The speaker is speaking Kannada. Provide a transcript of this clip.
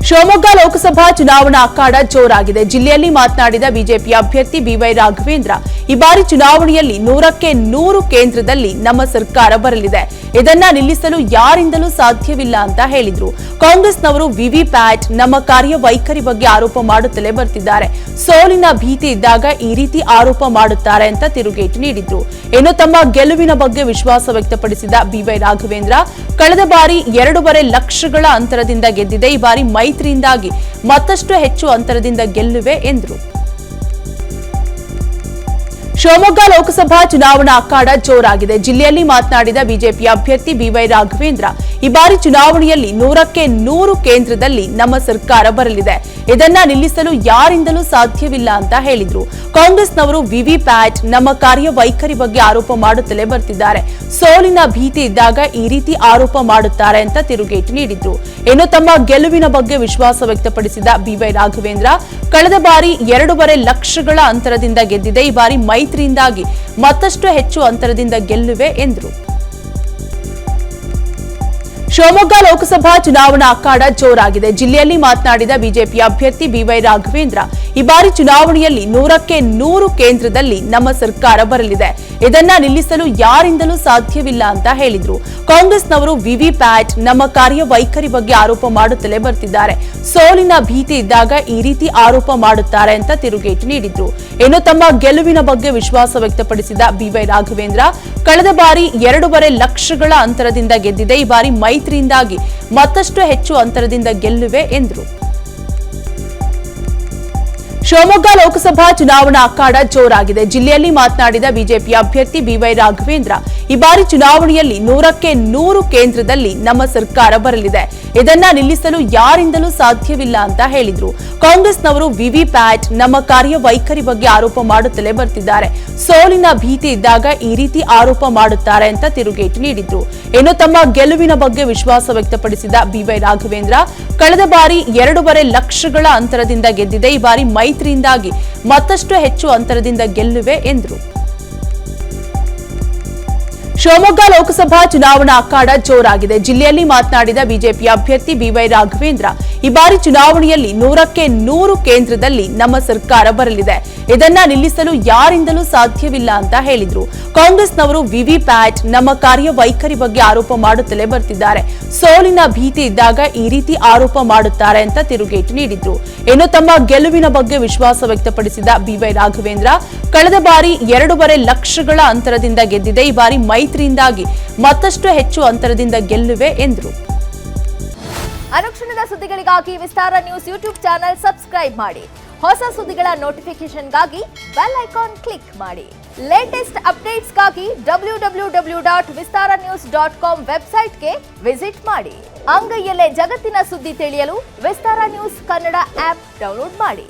ಶಿವಮೊಗ್ಗ ಲೋಕಸಭಾ ಚುನಾವಣಾ ಅಖಾಡ ಜೋರಾಗಿದೆ. ಜಿಲ್ಲೆಯಲ್ಲಿ ಮಾತನಾಡಿದ ಬಿಜೆಪಿ ಅಭ್ಯರ್ಥಿ ಬಿವೈ ರಾಘವೇಂದ್ರ, ಈ ಬಾರಿ ಚುನಾವಣೆಯಲ್ಲಿ 100ಕ್ಕೆ 100 ಕೇಂದ್ರದಲ್ಲಿ ನಮ್ಮ ಸರ್ಕಾರ ಬರಲಿದೆ. ಇದನ್ನ ನಿಲ್ಲಿಸಲು ಯಾರಿಂದಲೂ ಸಾಧ್ಯವಿಲ್ಲ ಅಂತ ಹೇಳಿದ್ರು. ಕಾಂಗ್ರೆಸ್ನವರು ವಿವಿಪ್ಯಾಟ್ ನಮ್ಮ ಕಾರ್ಯವೈಖರಿ ಬಗ್ಗೆ ಆರೋಪ ಮಾಡುತ್ತಲೇ ಬರ್ತಿದ್ದಾರೆ. ಸೋಲಿನ ಭೀತಿ ಇದ್ದಾಗ ಈ ರೀತಿ ಆರೋಪ ಮಾಡುತ್ತಾರೆ ಅಂತ ತಿರುಗೇಟು ನೀಡಿದ್ರು. ಇನ್ನು ತಮ್ಮ ಗೆಲುವಿನ ಬಗ್ಗೆ ವಿಶ್ವಾಸ ವ್ಯಕ್ತಪಡಿಸಿದ ಬಿವೈ ರಾಘವೇಂದ್ರ, ಕಳೆದ ಬಾರಿ 2.5 ಲಕ್ಷಗಳ ಅಂತರದಿಂದ ಗೆದ್ದಿದೆ. ಈ ಬಾರಿ ಮೈತ್ರಿಯಿಂದಾಗಿ ಮತ್ತಷ್ಟು ಹೆಚ್ಚು ಅಂತರದಿಂದ ಗೆಲ್ಲುವೆ ಎಂದರು. ಶಿವಮೊಗ್ಗ ಲೋಕಸಭಾ ಚುನಾವಣಾ ಅಖಾಡ ಜೋರಾಗಿದೆ. ಜಿಲ್ಲೆಯಲ್ಲಿ ಮಾತನಾಡಿದ ಬಿಜೆಪಿ ಅಭ್ಯರ್ಥಿ ಬಿವೈ ರಾಘವೇಂದ್ರ, ಈ ಬಾರಿ ಚುನಾವಣೆಯಲ್ಲಿ 100ಕ್ಕೆ 100 ಕೇಂದ್ರದಲ್ಲಿ ನಮ್ಮ ಸರ್ಕಾರ ಬರಲಿದೆ. ಇದನ್ನ ನಿಲ್ಲಿಸಲು ಯಾರಿಂದಲೂ ಸಾಧ್ಯವಿಲ್ಲ ಅಂತ ಹೇಳಿದ್ರು. ಕಾಂಗ್ರೆಸ್ನವರು ವಿವಿಪ್ಯಾಟ್ ನಮ್ಮ ಕಾರ್ಯವೈಖರಿ ಬಗ್ಗೆ ಆರೋಪ ಮಾಡುತ್ತಲೇ ಬರ್ತಿದ್ದಾರೆ. ಸೋಲಿನ ಭೀತಿ ಇದ್ದಾಗ ಈ ರೀತಿ ಆರೋಪ ಮಾಡುತ್ತಾರೆ ಅಂತ ತಿರುಗೇಟು ನೀಡಿದ್ರು. ಇನ್ನು ತಮ್ಮ ಗೆಲುವಿನ ಬಗ್ಗೆ ವಿಶ್ವಾಸ ವ್ಯಕ್ತಪಡಿಸಿದ ಬಿವೈ ರಾಘವೇಂದ್ರ, ಕಳೆದ ಬಾರಿ 2.5 ಲಕ್ಷಗಳ ಅಂತರದಿಂದ ಗೆದ್ದಿದೆ. ಈ ಬಾರಿ ಮೈತ್ರಿಯಿಂದಾಗಿ ಮತ್ತಷ್ಟು ಹೆಚ್ಚು ಅಂತರದಿಂದ ಗೆಲ್ಲುವೆ ಎಂದರು. ಶಿವಮೊಗ್ಗ ಲೋಕಸಭಾ ಚುನಾವಣಾ ಅಖಾಡ ಜೋರಾಗಿದೆ. ಜಿಲ್ಲೆಯಲ್ಲಿ ಮಾತನಾಡಿದ ಬಿಜೆಪಿ ಅಭ್ಯರ್ಥಿ ಬಿವೈ ರಾಘವೇಂದ್ರ, ಈ ಬಾರಿ ಚುನಾವಣೆಯಲ್ಲಿ 100ಕ್ಕೆ 100 ಕೇಂದ್ರದಲ್ಲಿ ನಮ್ಮ ಸರ್ಕಾರ ಬರಲಿದೆ. ಇದನ್ನ ನಿಲ್ಲಿಸಲು ಯಾರಿಂದಲೂ ಸಾಧ್ಯವಿಲ್ಲ ಅಂತ ಹೇಳಿದ್ರು. ಕಾಂಗ್ರೆಸ್ನವರು ವಿವಿಪ್ಯಾಟ್ ನಮ್ಮ ಕಾರ್ಯವೈಖರಿ ಬಗ್ಗೆ ಆರೋಪ ಮಾಡುತ್ತಲೇ ಬರ್ತಿದ್ದಾರೆ. ಸೋಲಿನ ಭೀತಿ ಇದ್ದಾಗ ಈ ರೀತಿ ಆರೋಪ ಮಾಡುತ್ತಾರೆ ಅಂತ ತಿರುಗೇಟು ನೀಡಿದ್ರು. ಇನ್ನು ತಮ್ಮ ಗೆಲುವಿನ ಬಗ್ಗೆ ವಿಶ್ವಾಸ ವ್ಯಕ್ತಪಡಿಸಿದ ಬಿವೈ ರಾಘವೇಂದ್ರ, ಕಳೆದ ಬಾರಿ 2.5 ಲಕ್ಷಗಳ ಅಂತರದಿಂದ ಗೆದ್ದಿದೆ. ಈ ಬಾರಿ ಮೈತ್ರಿಯಿಂದಾಗಿ ಮತ್ತಷ್ಟು ಹೆಚ್ಚು ಅಂತರದಿಂದ ಗೆಲ್ಲುವೆ ಎಂದರು. ಶಿವಮೊಗ್ಗ ಲೋಕಸಭಾ ಚುನಾವಣಾ ಅಖಾಡ ಜೋರಾಗಿದೆ. ಜಿಲ್ಲೆಯಲ್ಲಿ ಮಾತನಾಡಿದ ಬಿಜೆಪಿ ಅಭ್ಯರ್ಥಿ ಬಿವೈ ರಾಘವೇಂದ್ರ, ಈ ಬಾರಿ ಚುನಾವಣೆಯಲ್ಲಿ 100ಕ್ಕೆ 100 ಕೇಂದ್ರದಲ್ಲಿ ನಮ್ಮ ಸರ್ಕಾರ ಬರಲಿದೆ. ಇದನ್ನ ನಿಲ್ಲಿಸಲು ಯಾರಿಂದಲೂ ಸಾಧ್ಯವಿಲ್ಲ ಅಂತ ಹೇಳಿದ್ರು. ಕಾಂಗ್ರೆಸ್ನವರು ವಿವಿಪ್ಯಾಟ್ ನಮ್ಮ ಕಾರ್ಯವೈಖರಿ ಬಗ್ಗೆ ಆರೋಪ ಮಾಡುತ್ತಲೇ ಬರ್ತಿದ್ದಾರೆ. ಸೋಲಿನ ಭೀತಿ ಇದ್ದಾಗ ಈ ರೀತಿ ಆರೋಪ ಮಾಡುತ್ತಾರೆ ಅಂತ ತಿರುಗೇಟು ನೀಡಿದ್ರು. ಇನ್ನು ತಮ್ಮ ಗೆಲುವಿನ ಬಗ್ಗೆ ವಿಶ್ವಾಸ ವ್ಯಕ್ತಪಡಿಸಿದ ಬಿವೈ ರಾಘವೇಂದ್ರ, ಕಳೆದ ಬಾರಿ 2.5 ಲಕ್ಷಗಳ ಅಂತರದಿಂದ ಗೆದ್ದಿದೆ. ಈ ಬಾರಿ ಮೈತ್ರಿಯಿಂದಾಗಿ ಮತ್ತಷ್ಟು ಹೆಚ್ಚು ಅಂತರದಿಂದ ಗೆಲ್ಲುವೆ ಎಂದರು. ಶಿವಮೊಗ್ಗ ಲೋಕಸಭಾ ಚುನಾವಣಾ ಅಖಾಡ ಜೋರಾಗಿದೆ. ಜಿಲ್ಲೆಯಲ್ಲಿ ಮಾತನಾಡಿದ ಬಿಜೆಪಿ ಅಭ್ಯರ್ಥಿ ಬಿವೈ ರಾಘವೇಂದ್ರ, ಈ ಬಾರಿ ಚುನಾವಣೆಯಲ್ಲಿ 100ಕ್ಕೆ 100 ಕೇಂದ್ರದಲ್ಲಿ ನಮ್ಮ ಸರ್ಕಾರ ಬರಲಿದೆ. ಇದನ್ನ ನಿಲ್ಲಿಸಲು ಯಾರಿಂದಲೂ ಸಾಧ್ಯವಿಲ್ಲ ಅಂತ ಹೇಳಿದ್ರು. ಕಾಂಗ್ರೆಸ್ನವರು ವಿವಿಪ್ಯಾಟ್ ನಮ್ಮ ಕಾರ್ಯವೈಖರಿ ಬಗ್ಗೆ ಆರೋಪ ಮಾಡುತ್ತಲೇ ಬರ್ತಿದ್ದಾರೆ. ಸೋಲಿನ ಭೀತಿ ಇದ್ದಾಗ ಈ ರೀತಿ ಆರೋಪ ಮಾಡುತ್ತಾರೆ ಅಂತ ತಿರುಗೇಟು ನೀಡಿದ್ರು. ಇನ್ನು ತಮ್ಮ ಗೆಲುವಿನ ಬಗ್ಗೆ ವಿಶ್ವಾಸ ವ್ಯಕ್ತಪಡಿಸಿದ ಬಿವೈ ರಾಘವೇಂದ್ರ, ಕಳೆದ ಬಾರಿ 2.5 ಲಕ್ಷಗಳ ಅಂತರದಿಂದ ಗೆದ್ದಿದೆ. ಈ ಬಾರಿ ಮೈತ್ರಿಯಿಂದಾಗಿ ಮತ್ತಷ್ಟು ಹೆಚ್ಚು ಅಂತರದಿಂದ ಗೆಲ್ಲುವೆ ಎಂದರು. ಅನುಕ್ಷಣದ ಸುದ್ದಿಗಳಿಗಾಗಿ ವಿಸ್ತಾರ ನ್ಯೂಸ್ ಯೂಟ್ಯೂಬ್ ಚಾನೆಲ್ ಸಬ್ಸ್ಕ್ರೈಬ್ ಮಾಡಿ. ಹೊಸ ಸುದ್ದಿಗಳ ನೋಟಿಫಿಕೇಶನ್ಗಾಗಿ ಬೆಲ್ ಐಕಾನ್ ಕ್ಲಿಕ್ ಮಾಡಿ. ಲೇಟೆಸ್ಟ್ ಅಪ್ಡೇಟ್ಸ್ಗಾಗಿ www.vistaranews.com ವೆಬ್ಸೈಟ್ಗೆ ವಿಸಿಟ್ ಮಾಡಿ. ಅಂಗೈಯಲ್ಲೇ ಜಗತ್ತಿನ ಸುದ್ದಿ ತಿಳಿಯಲು ವಿಸ್ತಾರ ನ್ಯೂಸ್ ಕನ್ನಡ ಆಪ್ ಡೌನ್ಲೋಡ್ ಮಾಡಿ.